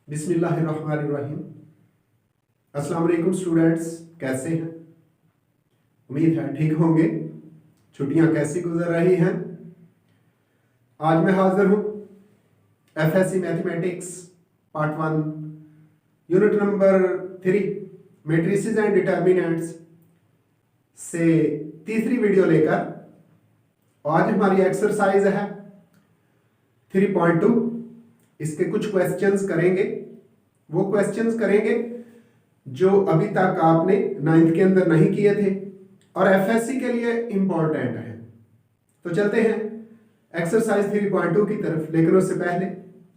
बिस्मिल्लाहिर्रहमानिर्रहीम। अस्सलाम वालेकुम स्टूडेंट्स, कैसे हैं? उम्मीद है ठीक होंगे। छुट्टियां कैसी गुजर रही हैं? आज मैं हाजिर हूं FSc mathematics part 1 unit number 3 matrices and determinants से तीसरी वीडियो लेकर। आज हमारी एक्सरसाइज है 3.2। इसके कुछ क्वेश्चंस करेंगे। वो क्वेश्चंस करेंगे जो अभी तक आपने 9th के अंदर नहीं किए थे और एफएससी के लिए इंपॉर्टेंट है। तो चलते हैं एक्सरसाइज 3.2 की तरफ। लेकिन उससे पहले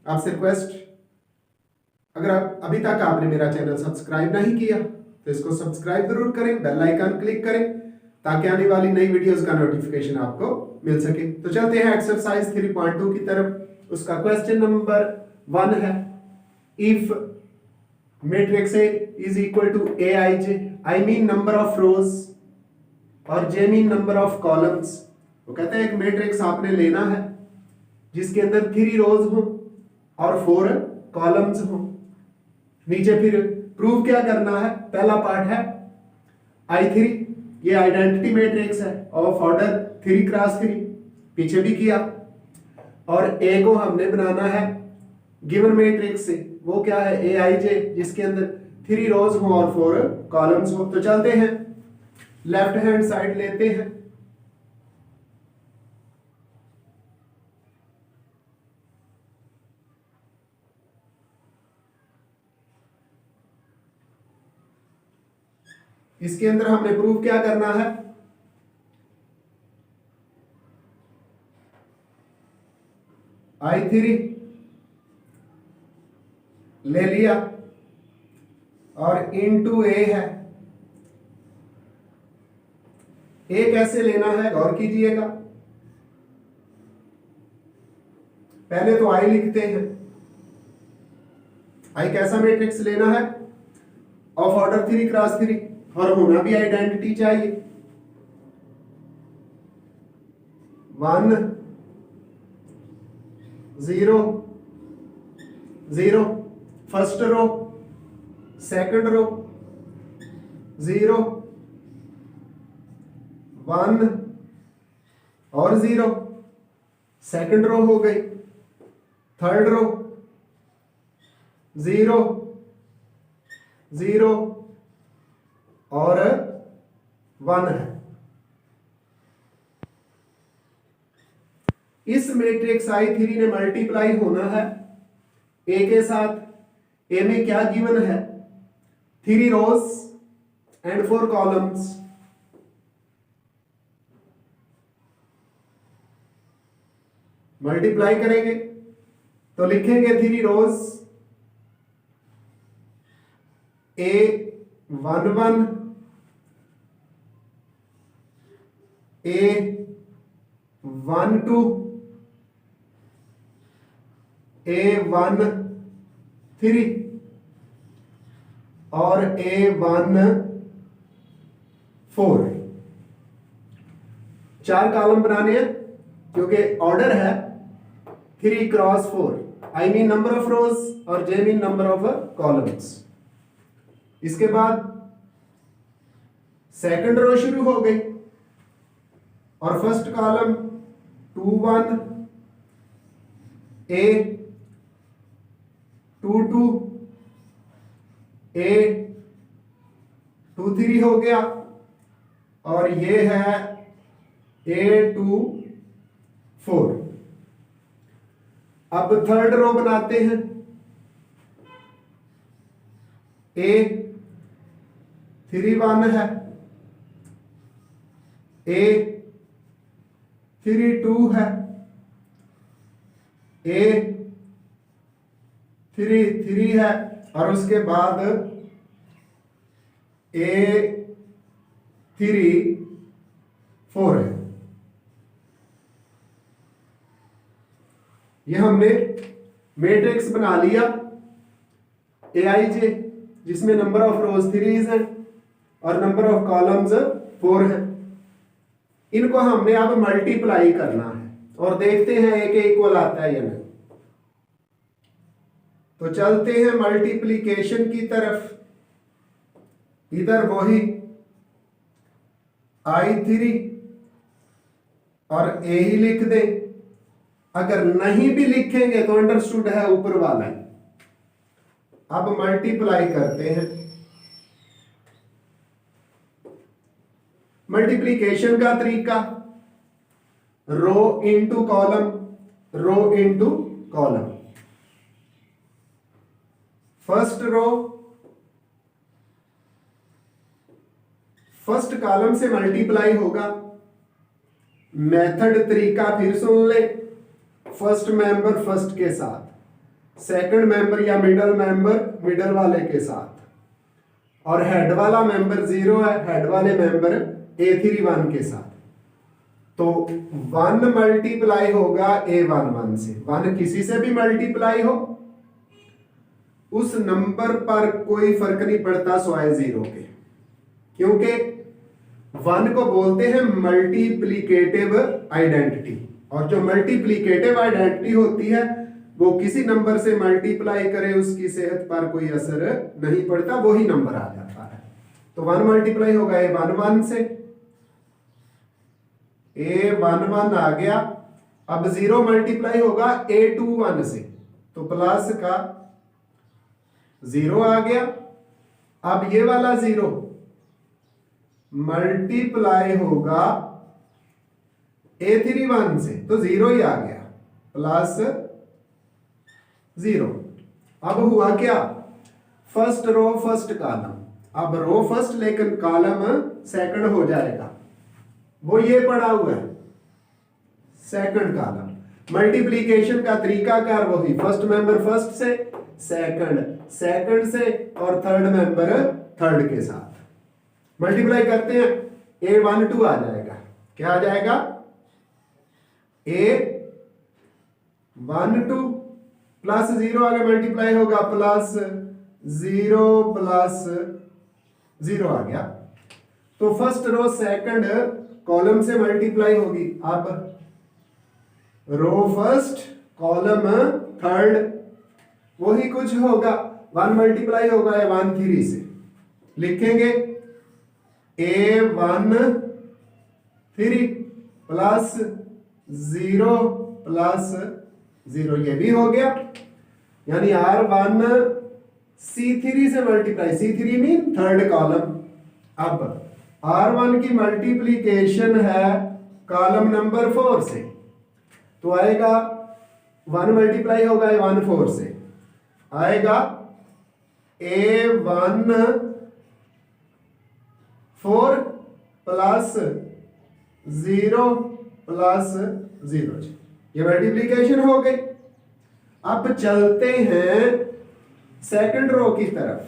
आपसे रिक्वेस्ट, अगर आप अभी तक आपने मेरा चैनल सब्सक्राइब नहीं किया तो इसको सब्सक्राइब जरूर करें, बेल आइकन क्लिक करें ताकि आने वाली नई वीडियोस का नोटिफिकेशन आपको मिल सके। तो चलते हैं एक्सरसाइज 3.2 की तरफ। उसका क्वेश्चन नंबर 1 है, if matrix A is equal to Aij, I mean number of rows और J mean number of columns। वो कहते हैं एक मैट्रिक्स आपने लेना है जिसके अंदर 3 रोज हो और 4 कॉलम्स हो। नीचे फिर प्रूव क्या करना है। पहला पार्ट है I3, ये आइडेंटिटी मैट्रिक्स है ऑफ ऑर्डर 3 क्रॉस 3, पीछे भी किया। और A को हमने बनाना है गिवन मैट्रिक्स से, वो क्या है Aij, जिसके अंदर 3 रोज हो और 4 कॉलम्स हो। तो चलते हैं लेफ्ट हैंड साइड लेते हैं। इसके अंदर हमने प्रूव क्या करना है। I3 ले लिया और इनटू A है। A कैसे लेना है गौर कीजिएगा। पहले तो I लिखते हैं। I कैसा मैट्रिक्स लेना है ऑफ ऑर्डर 3 क्रॉस 3 और होना भी आइडेंटिटी चाहिए। 1 0 0 फर्स्ट रो, सेकंड रो 0 1 और 0, सेकंड रो हो गई। थर्ड रो 0 0 और 1 है। इस मैट्रिक्स I3 ने मल्टीप्लाई होना है A के साथ। A में क्या गिवन है 3 रोज एंड 4 कॉलम्स। मल्टीप्लाई करेंगे तो लिखेंगे 3 रोज A11 A12 A13 और A14। 4 कॉलम बनाने हैं क्योंकि ऑर्डर है 3 cross 4। I mean number of रोज और J mean number of columns. इसके बाद सेकंड रो शुरू हो गई और फर्स्ट कॉलम 2 1 A22 A23 हो गया और ये है A24। अब थर्ड रो बनाते हैं। A31 है, A32 है, A33 है और उसके बाद A34 4 है। ये हमने मैट्रिक्स बना लिया AIJ, जिसमें नंबर ऑफ रोज 3 है और नंबर ऑफ कॉलम्स 4 है। इनको हमने अब मल्टीप्लाई करना है और देखते हैं एक इक्वल आता है या नहीं। तो चलते हैं मल्टीप्लिकेशन की तरफ। इधर वही I3 और A ही लिख दें। अगर नहीं भी लिखेंगे तो अंडरस्टूड है ऊपर वाला ही। अब मल्टीप्लाई करते हैं। मल्टीप्लिकेशन का तरीका row into column, row into column. First row first column से मल्टीप्लाई होगा। मेथड तरीका फिर सुन ले। फर्स्ट मेंबर फर्स्ट के साथ, सेकंड मेंबर या मिडल मेंबर मिडल वाले के साथ, और हेड वाला मेंबर 0 है, हेड वाले मेंबर A3 1 के साथ। तो 1 मल्टीप्लाई होगा A11 से। 1 किसी से भी मल्टीप्लाई हो, उस नंबर पर कोई फर्क नहीं पड़ता सिवाय 0 के, क्योंकि 1 को बोलते हैं मल्टीप्लिकेटिव आइडेंटिटी। और जो मल्टीप्लिकेटिव आइडेंटिटी होती है वो किसी नंबर से मल्टीप्लाई करे उसकी सेहत पर कोई असर नहीं पड़ता, वही नंबर आ जाता है। तो 1 मल्टीप्लाई होगा A11 से, A11 आ गया। अब 0 मल्टीप्लाई होगा A21 से, तो प्लस का 0 आ गया। अब ये वाला 0 मल्टीप्लाई होगा A31 से, तो 0 ही आ गया, प्लस 0। अब हुआ क्या, फर्स्ट रो फर्स्ट कॉलम। अब रो फर्स्ट लेकिन कॉलम सेकंड हो जाएगा, वो ये पड़ा हुआ है सेकंड कॉलम। मल्टीप्लिकेशन का तरीका कार वही, फर्स्ट मेंबर फर्स्ट से, सेकंड सेकंड से, और थर्ड मेंबर थर्ड के साथ मल्टीप्लाई करते हैं। A12 आ जाएगा, क्या आ जाएगा, A12 प्लस 0 आगे मल्टीप्लाई होगा, प्लस 0 प्लस 0 आ गया। तो फर्स्ट रो सेकंड कॉलम से मल्टीप्लाई होगी। अब रो फर्स्ट कॉलम थर्ड, वही कुछ होगा, 1 मल्टीप्लाई होगा A13 से, लिखेंगे A13 प्लस 0 प्लस 0, ये भी हो गया। यानी R1 C3 से multiply, C3 mean third column. अब R1 की मल्टीप्लिकेशन है कॉलम नंबर 4 से, तो आएगा 1 मल्टीप्लाई होगा A14 से, आएगा A14 प्लस 0 प्लस 0। ये मल्टीप्लिकेशन हो गई। अब चलते हैं सेकंड रो की तरफ।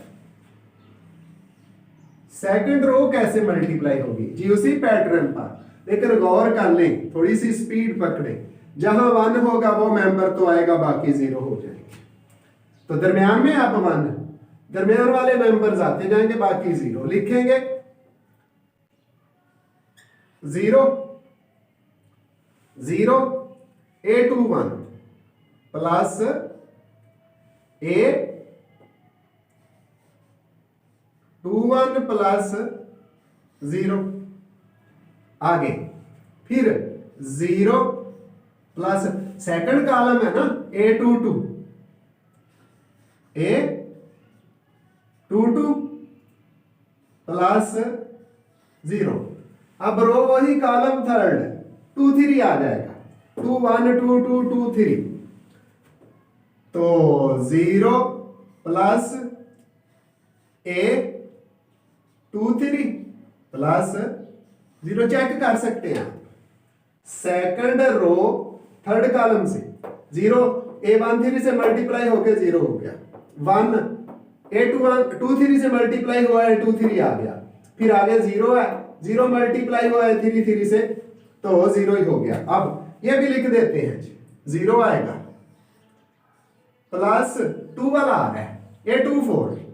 सेकंड रो कैसे मल्टीप्लाई होगी जी, उसी पैटर्न पर, लेकिन गौर कर लें, थोड़ी सी स्पीड पकड़े। जहां 1 होगा वो मेंबर तो आएगा, बाकी 0 हो जाएंगे। तो दरमियान में अब 1, दरमियान वाले मेंबर्स आते जाएंगे, बाकी 0 लिखेंगे। 0 0 A21 प्लस A21 प्लस 0, आगे फिर 0 प्लस सेकंड कॉलम है ना A22 प्लस 0। अब रो वही कॉलम थर्ड 2 3 आ जाएगा, 2 1 2 2 2 3, तो 0 प्लस A23 प्लस 0। चेक कर सकते हैं सेकंड रो थर्ड कॉलम से 0 A13 से मल्टीप्लाई होके 0 हो गया, 1 A23 से मल्टीप्लाई हुआ है 23 आ गया, फिर आगे 0 है जीरो मल्टीप्लाई हुआ है 3 3 से, तो जीरो ही हो गया। अब ये भी लिख देते हैं, जीरो आएगा प्लस 2 वाला आ रहा है A24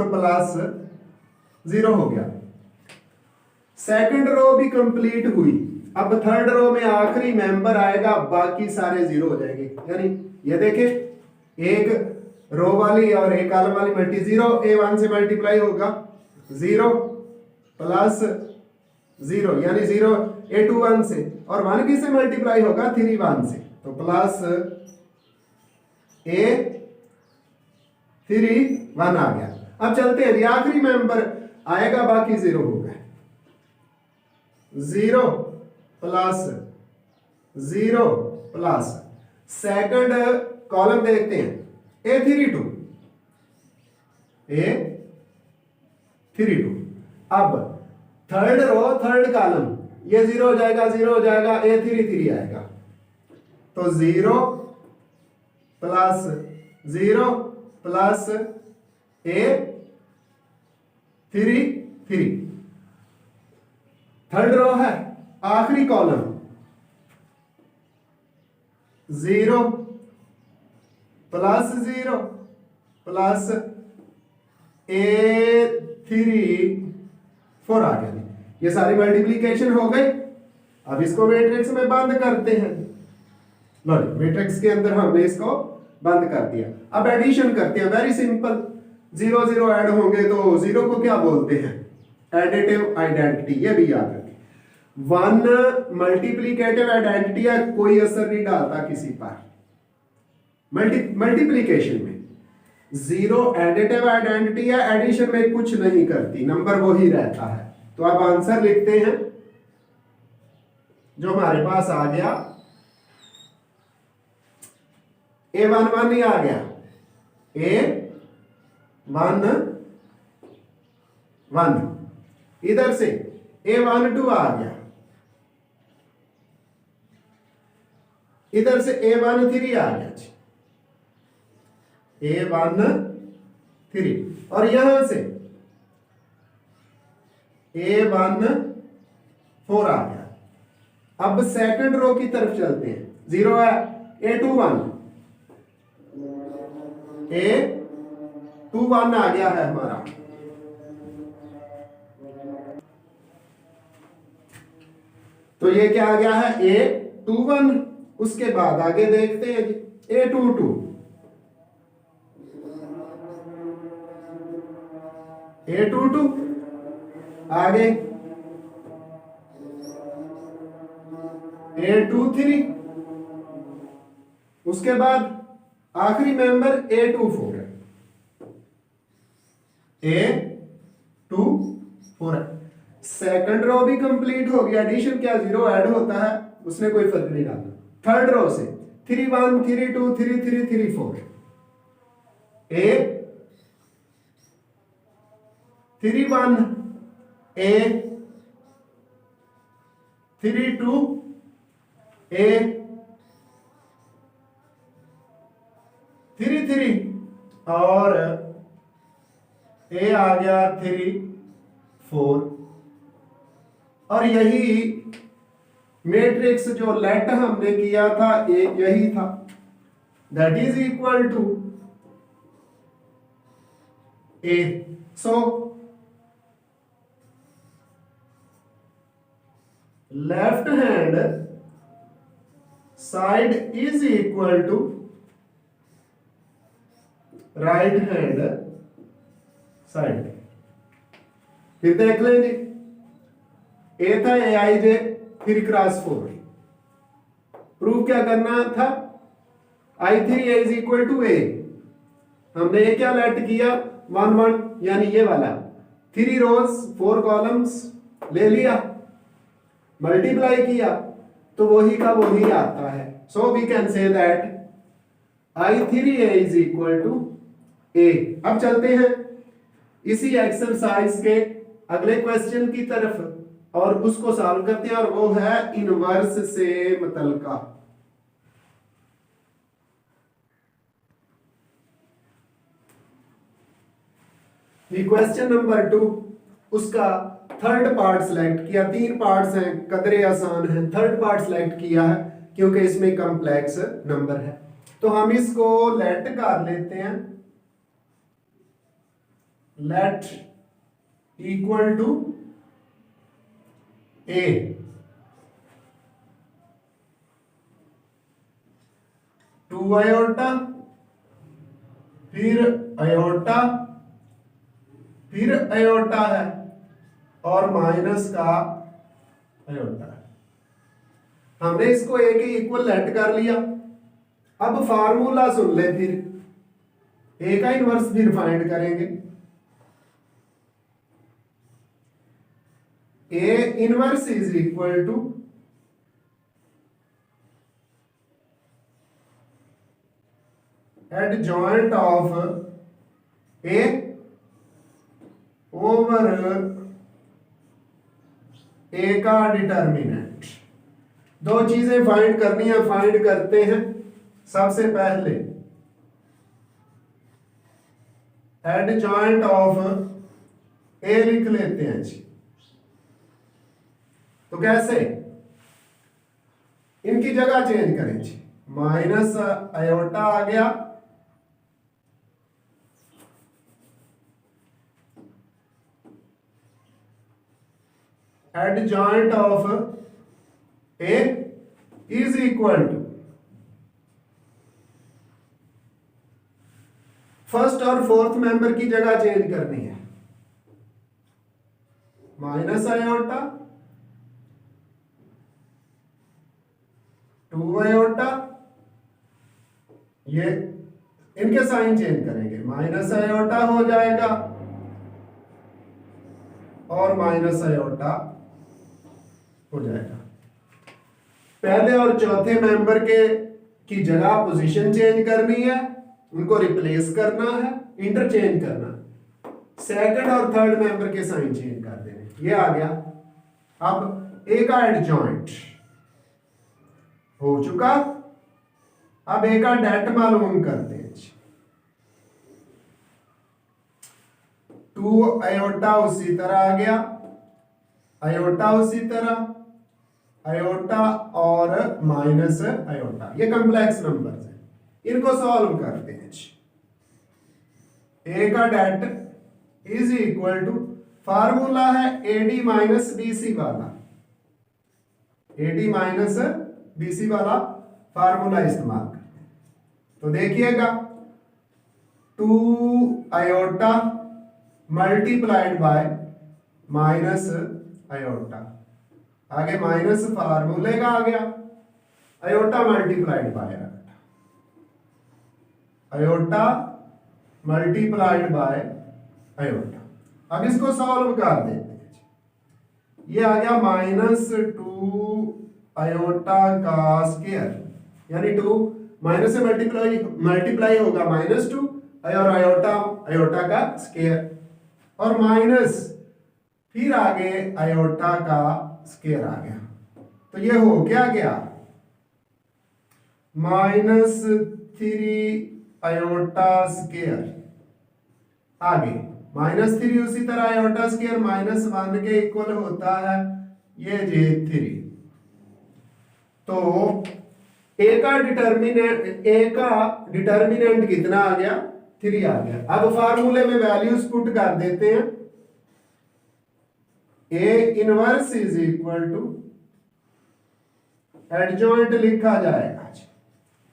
प्लस जीरो हो गया। सेकंड रो भी कंप्लीट हुई। अब थर्ड रो में आखिरी मेंबर आएगा, बाकी सारे जीरो हो जाएंगे। यानी ये देखें, एक रो वाली और एक कॉलम वाली मल्टी जीरो, A1 से मल्टीप्लाई होगा जीरो प्लस जीरो, यानी जीरो A21 से, और 1 किससे मल्टीप्लाई होगा 3 1 से, तो प्लस A31 आ गया। अब चलते हैं, आखिरी मेंबर आएगा, बाकी जीरो होगा। Zero plus zero plus second column देखते हैं A32 अब थर्ड रो थर्ड कॉलम, ये जीरो हो जाएगा, जीरो हो जाएगा, A33 आएगा, तो zero plus zero plus A33 third row है, आखिरी column zero plus zero plus A34 आ गया। ये सारी मल्टीप्लीकेशन हो गई। अब इसको मैट्रिक्स में बंद करते हैं। लो, मैट्रिक्स के अंदर हमने इसको बंद कर दिया। अब एडिशन करते हैं, very simple. Zero zero add होंगे तो जीरो को क्या बोलते हैं, एडिटिव आइडेंटिटी, ये भी याद रखें। वन मल्टीप्लीकेटिव आइडेंटिटी है, कोई असर नहीं डालता किसी पर। मल्टीप्लीकेशन में जीरो एडिटिव आइडेंटिटी है, एडिशन में कुछ नहीं करती, नंबर वो ही रहता है। तो अब आंसर लिखते हैं जो हमारे पास आ गया, A11 ही आ गया, A11, इधर से A12 आ गया, इधर से A13 आ गया, A13, और यहां से A14 आ गया। अब सेकंड रो की तरफ चलते हैं, जीरो है, A21 आ गया है हमारा। तो ये क्या आ गया है, A21। उसके बाद आगे देखते हैं A22, आगे A23, उसके बाद आखिरी मेंबर A24 है। सेकंड रो भी कंप्लीट हो गया, एडिशन क्या जीरो ऐड होता है, उसने कोई फर्क नहीं डाला। थर्ड रो से 31 32 33 34 A31 A32 A33 और A आ गया 34। और यही मैट्रिक्स जो लेट हमने किया था, यही था, that is equal to A। So left hand side is equal to right hand side. फिर देख लेंगे, ए था AIJ 3x4, प्रूफ क्या करना था, I3A is equal to A। हमने ये क्या लेट किया, 1 1, यानी ये वाला 3 रोज 4 कॉलम्स ले लिया, मल्टीप्लाई किया, तो वही का वही आता है। So we can say that I3A is equal to A। अब चलते हैं इसी एक्सरसाइज के अगले क्वेश्चन की तरफ और उसको सॉल्व करते हैं, और वो है इनवर्स से मुतल्लिका। क्वेश्चन नंबर 2, उसका थर्ड पार्ट सिलेक्ट किया। 3 पार्ट्स हैं, कदरे आसान है। थर्ड पार्ट सिलेक्ट किया है क्योंकि इसमें कॉम्प्लेक्स नंबर है। तो हम इसको लेट कर लेते हैं, let equal to A. 2 iota, फिर आयोटा, फिर आयोटा है और माइनस का आयोटा है। हमने इसको ए के इक्वल लेट कर लिया। अब फार्मूला सुन ले, फिर ए का इनवर्स फिर फाइंड करेंगे। A inverse is equal to adjoint of A over A का डिटर्मिनेंट। 2 चीजें फाइंड करनी है, फाइंड करते हैं। सबसे पहले एडजॉइंट ऑफ ए लिख लेते हैं जी। तो कैसे, इनकी जगह चेंज करें जी। माइनस आयोटा आ गया, adjoint of A is equal to first और फोर्थ मेंबर की जगह चेंज करनी है। माइनस आयोटा, 2 आयोटा, ये इनके साइन चेंज करेंगे। माइनस आयोटा हो जाएगा और माइनस आयोटा हो जाएगा। पहले और चौथे मेंबर के की जगह पोजीशन चेंज करनी है, उनको रिप्लेस करना है, इंटरचेंज करना है। सेकंड और थर्ड मेंबर के साइन चेंज कर देने। ये आ गया। अब ए का एडजॉइंट हो चुका। अब ए का डेट मालूम करते हैं। 2 आयोटा उसी तरह आ गया, आयोटा उसी तरह, आयोटा और माइनस आयोटा। ये कॉम्प्लेक्स नंबर्स हैं, इनको सॉल्व करते हैं। ए का det is equal to, formula है एडी माइनस बीसी वाला। एडी माइनस बीसी वाला फार्मूला इस्तेमाल करते हैं। तो देखिएगा, 2 iota multiplied by minus iota, आगे माइनस फार्मूले का आ गया, iota multiplied by iota multiplied by iota. अब इसको सॉल्व कर देते हैं। ये आ गया -2 आयोटा का स्क्वायर, यानी 2 माइनस से मल्टीप्लाई होगा -2 और आयोटा का स्क्वायर, और माइनस फिर आगे आयोटा का स्क्वायर आ गया। तो ये हो क्या गया, -3 आयोटा स्क्वायर। आगे -3 उसी तरह आयोटा स्क्वायर -1 के इक्वल होता है ये J3। तो ए का डिटर्मिनेंट कितना आ गया, 3 आ गया। अब फार्मूले में वैल्यूज पुट कर देते हैं। A inverse is equal to, adjoint लिखा जाएगा।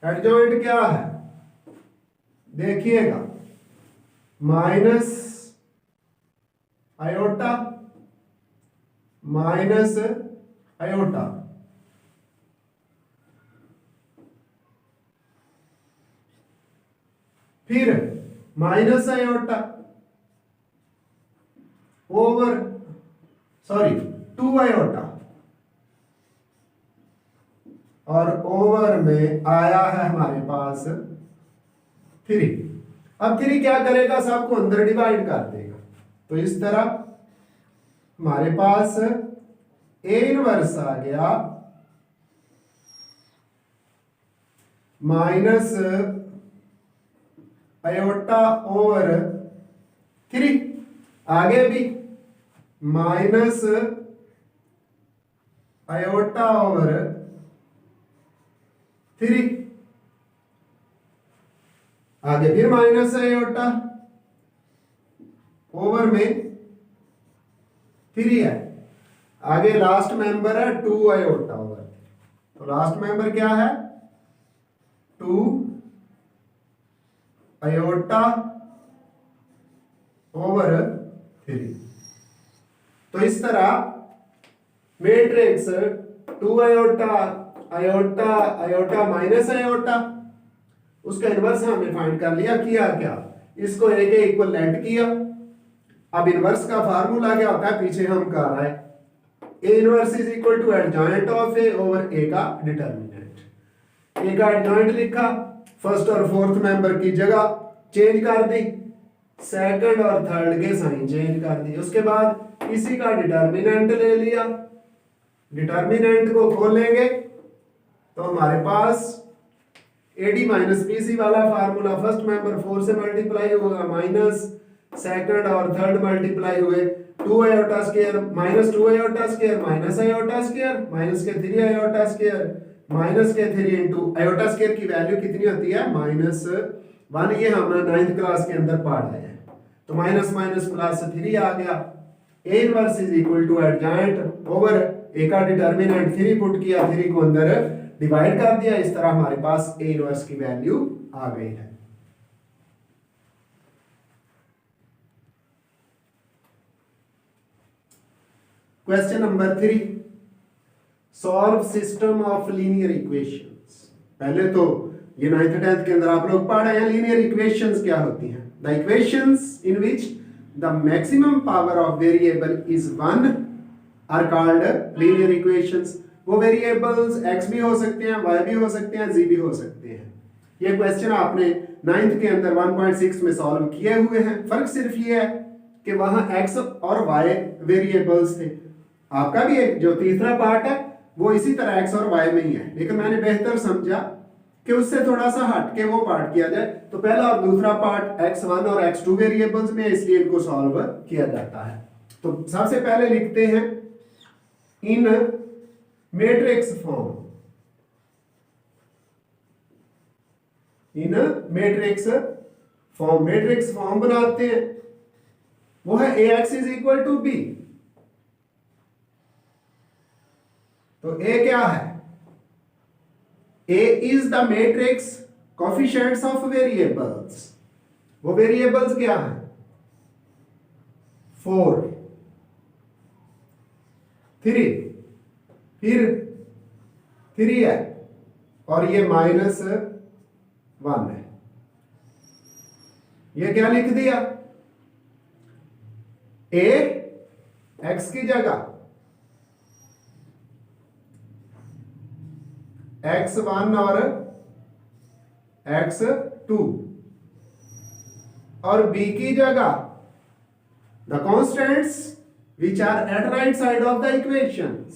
एडजॉइंट क्या है देखिएगा, माइनस आयोटा माइनस आयोटा, फिर माइनस आयोटा ओवर 2 आयोटा, और ओवर में आया है हमारे पास 3। अब 3 क्या करेगा, सबको अंदर डिवाइड कर देगा। तो इस तरह हमारे पास ए इनवर्स आ गया माइनस आयोटा ओवर 3। आगे भी माइनस आयोटा ओवर 3, आगे फिर माइनस आयोटा ओवर में 3 है, आगे लास्ट मेंबर है 2 आयोटा ओवर। तो लास्ट मेंबर क्या है 2 आयोटा ओवर 3। तो इस तरह matrix 2 iota iota iota minus iota, उसका इनवर्स हमने फाइंड कर लिया। किया क्या, इसको ए के इक्वल लेट किया। अब इनवर्स का फार्मूला क्या होता है, पीछे हम कर रहे हैं, A inverse is equal to adjoint of A over A का डिटर्मिनेंट। ए का एडजॉइंट लिखा, फर्स्ट और फोर्थ मेंबर की जगह चेंज कर दी, सेकंड और थर्ड के साइन चेंज कर दी, उसके बाद इसी का डिटर्मिनेंट ले लिया। डिटर्मिनेंट को खोलेंगे तो हमारे पास एडी माइनस बीसी वाला फार्मूला, फर्स्ट मेंबर 4 से मल्टीप्लाई होगा, माइनस सेकंड और थर्ड मल्टीप्लाई हुए 2 iota square minus 2 iota square minus iota square minus के 3 आयोटा स्क्वायर माइनस के 3 इनटू आयोटा स्क्वायर की वैल्यू कितनी होती है -1। ये हमने 9th क्लास के अंदर पढ़ा है। तो माइनस माइनस प्लस 3 आ गया। A inverse is equal to adjoint over A का डिटर्मिनेंट 3 पुट किया, 3 को अंदर डिवाइड कर दिया, इस तरह हमारे पास ए इनवर्स की वैल्यू आ गई है। Question number 3, solve system of linear equations. पहले तो ये 9th 10th के अंदर आप लोग पढ़े हैं लीनियर इक्वेशंस क्या होती हैं। The equations in which the maximum power of variable is 1 are called linear equations. वो वेरिएबल्स x भी हो सकते हैं, y भी हो सकते हैं, z भी हो सकते हैं। ये क्वेश्चन आपने 9th के अंदर 1.6 में सॉल्व किए हुए हैं। फर्क सिर्फ ये है कि वहां x और y वेरिएबल्स थे। आपका भी एक जो तीसरा पार्ट है वो इसी तरह x और y में ही है, लेकिन मैंने बेहतर समझा कि उससे थोड़ा सा हट के वो पार्ट किया जाए। तो पहला और दूसरा पार्ट x1 और x2 वेरिएबल्स में, इसलिए इनको सॉल्व किया जाता है। तो सबसे पहले लिखते हैं in matrix form, in matrix form, matrix form बनाते हैं। वो है ax is equal to b। तो a क्या है, a is the matrix coefficients of variables. वो वेरिएबल्स क्या है 4 3 फिर 3 है और ये -1 है। ये क्या लिख दिया, a x की जगह x1 और x2 और b की जगह the constants which are at right side of the equations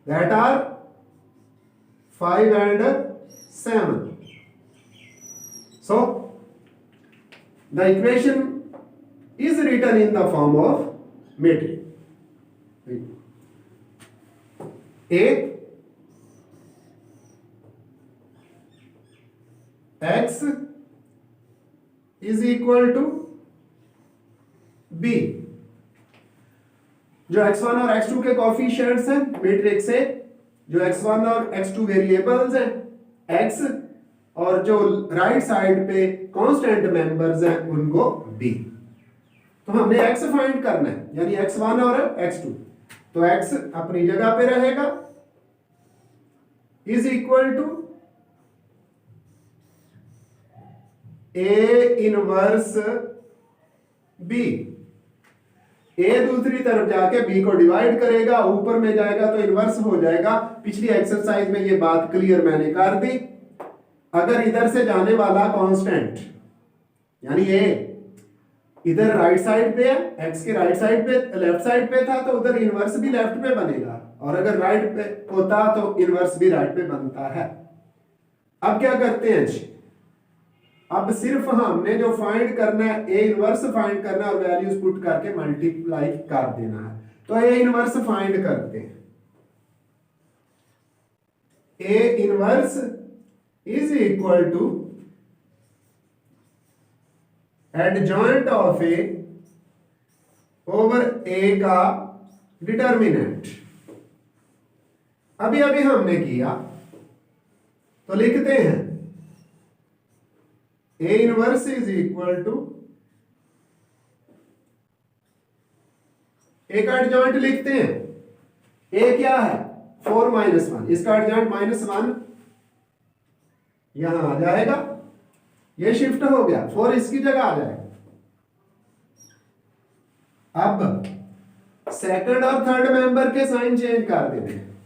that are 5 and 7. So the equation is written in the form of matrix. A x is equal to b। जो x1 और x2 के coefficients हैं matrix से, जो x1 और x2 variables हैं x, और जो राइट साइड पे कांस्टेंट मेंबर्स हैं उनको b। तो हमने x फाइंड करना है, यानी x1 और x2। तो x अपनी जगह पे रहेगा is equal to a inverse b। A दूसरी तरफ जाके बी को डिवाइड करेगा, ऊपर में जाएगा तो इनवर्स हो जाएगा। पिछली एक्सरसाइज में ये बात क्लियर मैंने कर दी। अगर इधर से जाने वाला कांस्टेंट यानी ए इधर राइट साइड पे है, एक्स के राइट साइड पे लेफ्ट साइड पे था, तो उधर इनवर्स भी लेफ्ट पे बनेगा, और अगर राइट पे होता तो इनवर्स भी राइट पे बनता है। अब क्या करते हैं जी, अब सिर्फ हमने जो फाइंड करना है ए इनवर्स फाइंड करना है और वैल्यूज पुट करके मल्टीप्लाई कर देना है। तो ए इनवर्स फाइंड करते हैं। A inverse is equal to adjoint of A over A का डिटर्मिनेंट। अभी अभी हमने किया तो लिखते हैं A inverse is equal to A का एडजॉइंट लिखते हैं। ए क्या है 4 माइनस 1, इसका एडजॉइंट -1 यहां आ जाएगा, ये शिफ्ट हो गया 4 इसकी जगह आ जाएगा। अब सेकंड और थर्ड मेंबर के साइन चेंज कर देते हैं,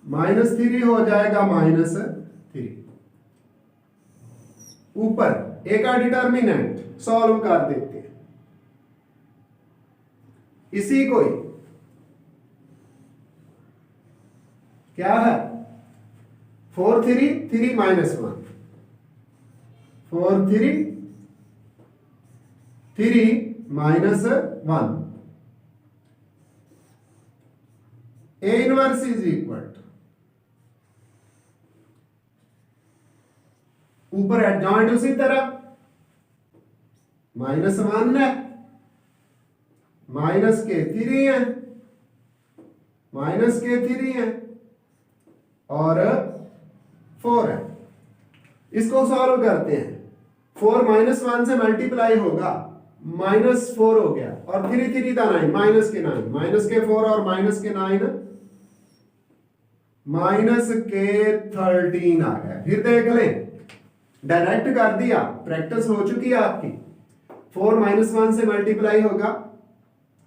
-3 हो जाएगा -3। ऊपर ए का डिटर्मिनेंट सॉल्व कर देते हैं। इसी को क्या है 4 3 3 -1 4 3 3 -1 A inverse is equal to ऊपर एडजॉइंट उसी तरह -1 है, माइनस के 3 है, माइनस के 3 है और 4 है। इसको सॉल्व करते हैं। 4 -1 से मल्टीप्लाई होगा, -4 हो गया और 3 3 था 9, माइनस के 9, माइनस के 4 और माइनस के 9 माइनस के 13 आ गया। फिर देख लें, डायरेक्ट कर दिया, प्रैक्टिस हो चुकी है आपकी। 4 -1 से मल्टीप्लाई होगा,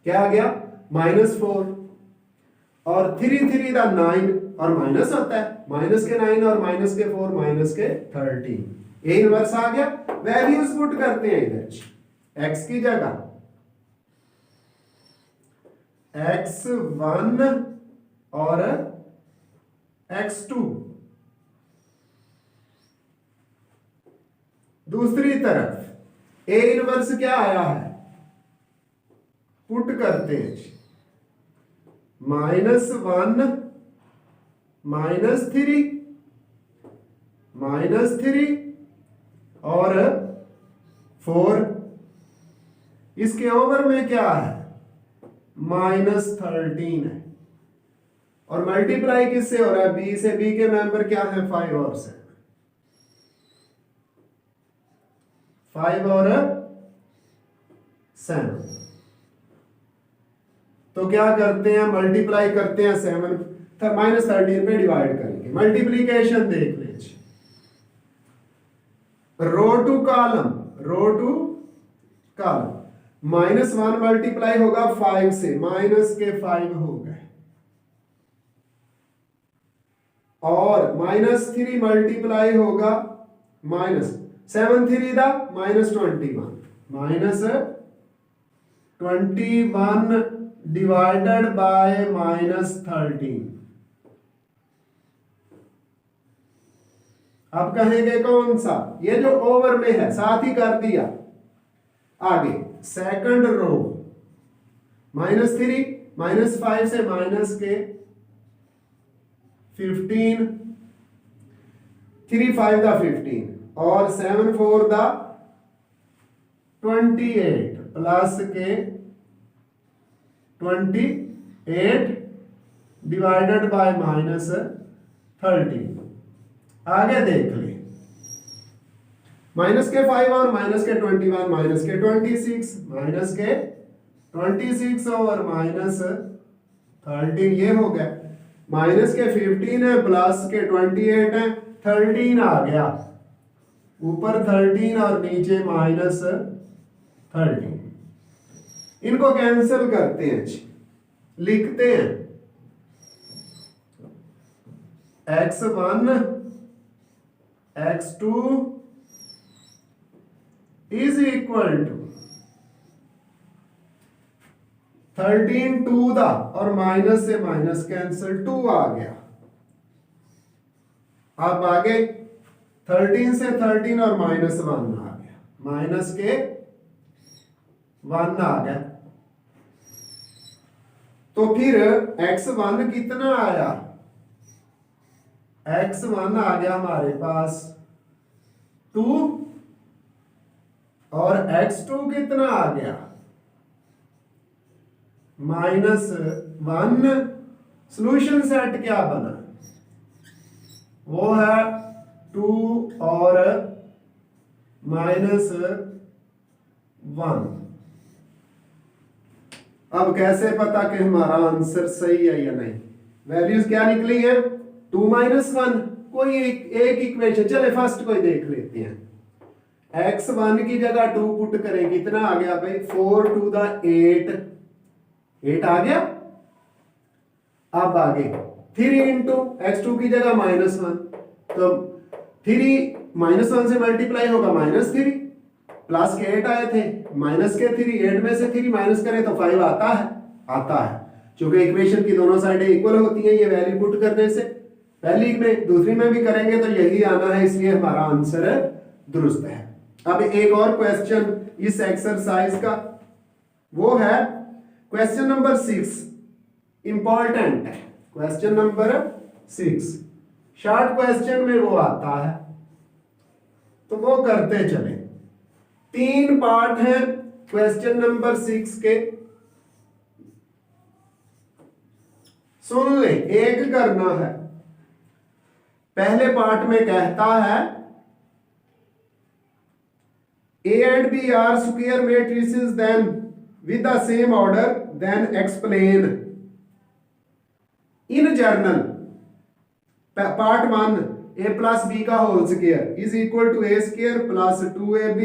क्या आ गया -4 और 3 3 था 9 और माइनस होता है, माइनस के 9 और माइनस के 4 माइनस के 13। ए इनवर्स आ गया। वैल्यूज पुट करते हैं इधर x की जगह x1 और x2। दूसरी तरफ ए इनवर्स क्या आया है, पुट करते हैं -1 -3 और 4। इसके ओवर में क्या है -13 है और मल्टीप्लाई किससे हो रहा है, बी से। बी के मेंबर क्या है 5 और 7, 5 और 7। तो क्या करते हैं, मल्टीप्लाई करते हैं 7 -13 पे डिवाइड करेंगे। मल्टीप्लीकेशन देख लीजिए, रो टू कॉलम -1 मल्टीप्लाई होगा 5 से, माइनस के 5 हो गए और -3 मल्टीप्लाई होगा -7 3 था -21 डिवाइडेड बाय -13। अब कहेंगे कौन सा, ये जो ओवर में है, साथ ही कर दिया। आगे सेकंड रो -3 -5 से माइनस के 15, 3 5 था 15 और 7 4 था 28 प्लस के 28 डिवाइडेड बाय -13। आगे देख ले, माइनस के 5 और माइनस के 21 माइनस के 26, माइनस के 26 और -13 ये हो गया। माइनस के 15 है प्लस के 28 है, 13 आ गया, ऊपर 13 और नीचे -13। इनको कैंसिल करते हैं, लिखते हैं x1 x2 is equal to 13 2 था और माइनस से माइनस कैंसिल 2 आ गया। अब आगे 13 से 13 और -1 आ गया, माइनस के 1 आ गया। तो फिर x1 कितना आया, x1 आ गया हमारे पास 2 और x2 कितना आ गया -1। सॉल्यूशन सेट क्या बना, वो है 2 और -1। अब कैसे पता कि हमारा आंसर सही है या नहीं, वैल्यूज क्या निकली है 2 -1। कोई एक इक्वेशन, चले फर्स्ट कोई देख लेते हैं। x1 की जगह 2 पुट करें, कितना आ गया भाई 4 2 8, 8 आ गया। अब आगे 3 इंटू x2 की जगह -1, तो 3 -1 से मल्टीप्लाई होगा -3, प्लस के 8 आए थे, माइनस के 3, 8 में से 3 माइनस करें तो 5 आता है। क्योंकि इक्वेशन की दोनों साइडें इक्वल होती हैं ये वैल्यू पुट करने से, पहली में दूसरी में भी करेंगे तो यही आना है, इसलिए हमारा आंसर दुरुस्त है। अब एक और क्वेश्चन इस एक्सरसाइज का, वो है क्वेश्चन नंबर 6, इंपॉर्टेंट है क्वेश्चन नंबर 6। शॉर्ट क्वेश्चन में वो आता है, तो वो करते चले। 3 पार्ट हैं क्वेश्चन नंबर 6 के, सुन ले, एक करना है। पहले पार्ट में कहता है A and B are square matrices then with the same order, then explain in journal part 1 a plus b का whole square is equal to a square plus 2ab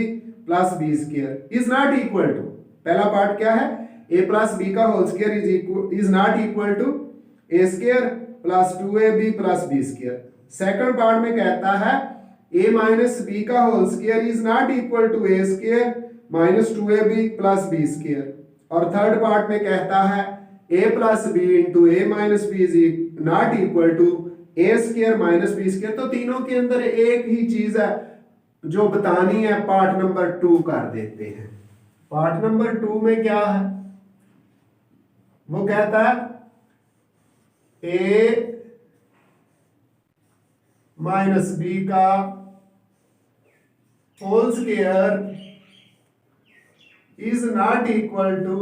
plus b square is not equal to. पहला part क्या है, a plus b का whole square is not equal to a square plus 2ab plus b square. Second part में कहता है a minus b का whole square is not equal to a square minus 2ab plus b square. और third part में कहता है a plus b into a minus b is not equal to a square minus b square. तो तीनों के अंदर एक ही चीज है जो बतानी है, पार्ट नंबर 2 कर देते हैं। पार्ट नंबर 2 में क्या है, वो कहता है a माइनस b का whole square is not equal to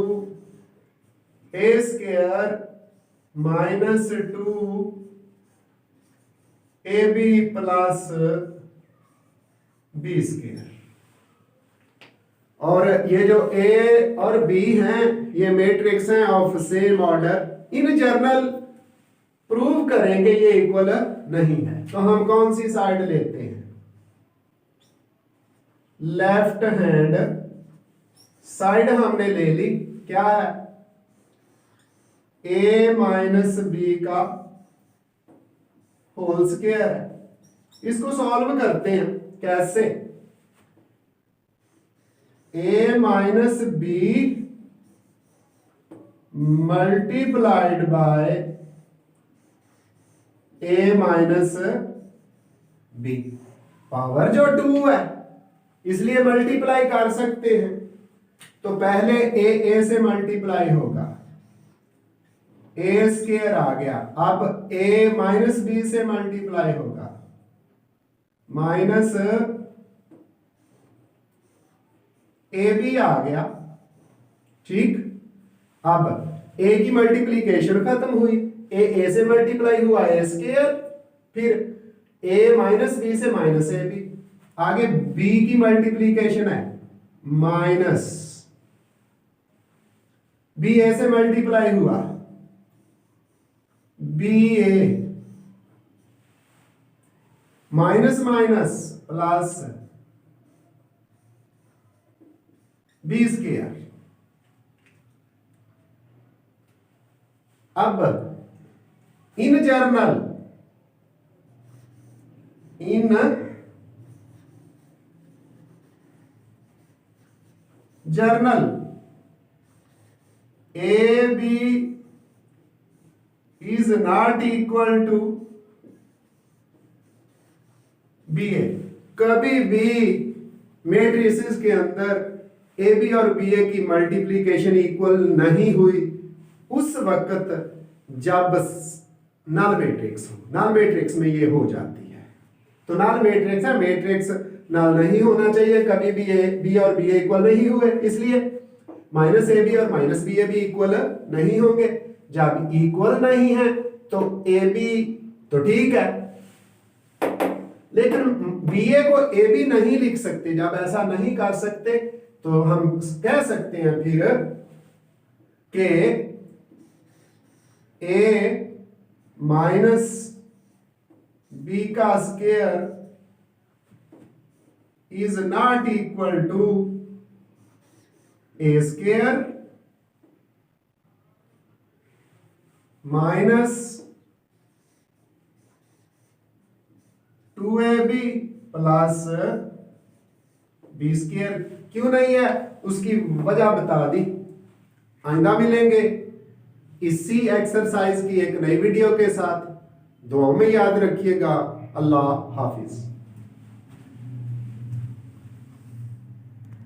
a square minus 2ab plus b square. और ये जो a और b हैं ये मैट्रिक्स हैं of same order. In journal prove करेंगे ये इक्वल नहीं है, तो हम कौन सी साइड लेते हैं, लेफ्ट हैंड साइड हमने ले ली। क्या है, a माइनस बी का होल स्क्वायर है। इसको सॉल्व करते हैं, कैसे, a minus B multiplied by a minus B, power जो 2 है इसलिए मल्टीप्लाई कर सकते हैं। तो पहले a से मल्टीप्लाई होगा, a स्क्वायर आ गया। अब a माइनस बी से मल्टीप्लाई होगा, माइनस ए बी आ गया, ठीक। अब a की मल्टीप्लीकेशन खत्म हुई, a से मल्टीप्लाई हुआ a स्क्वायर, फिर a माइनस बी से माइनस ए बी, आगे b की मल्टीप्लीकेशन है माइनस b a से मल्टीप्लाई हुआ B A, minus minus plus B square. अब in general A B is not equal to BA। कभी भी मैट्रिसेस के अंदर ए बी और बी ए की मल्टीप्लीकेशन इक्वल नहीं हुई उस वक्त जब नल मैट्रिक्स हो। नल मैट्रिक्स में ये हो जाती है, तो नल मैट्रिक्स है, मैट्रिक्स नल नहीं होना चाहिए कभी भी ए बी और बी ए इक्वल नहीं हुए, इसलिए माइनस ए बी और माइनस बी ए भी इक्वल नहीं होंगे। जब इक्वल नहीं है तो ए बी तो ठीक है, लेकिन बी ए को ए बी नहीं लिख सकते। जब ऐसा नहीं कर सकते तो हम कह सकते हैं फिर कि ए माइनस बी का square is not equal to A square minus 2ab plus B square. क्यों नहीं है उसकी वजह बता दी, आइंदा मिलेंगे इसी एक्सरसाइज की एक नई वीडियो के साथ। दुआओं में याद रखिएगा। अल्लाह हाफिज।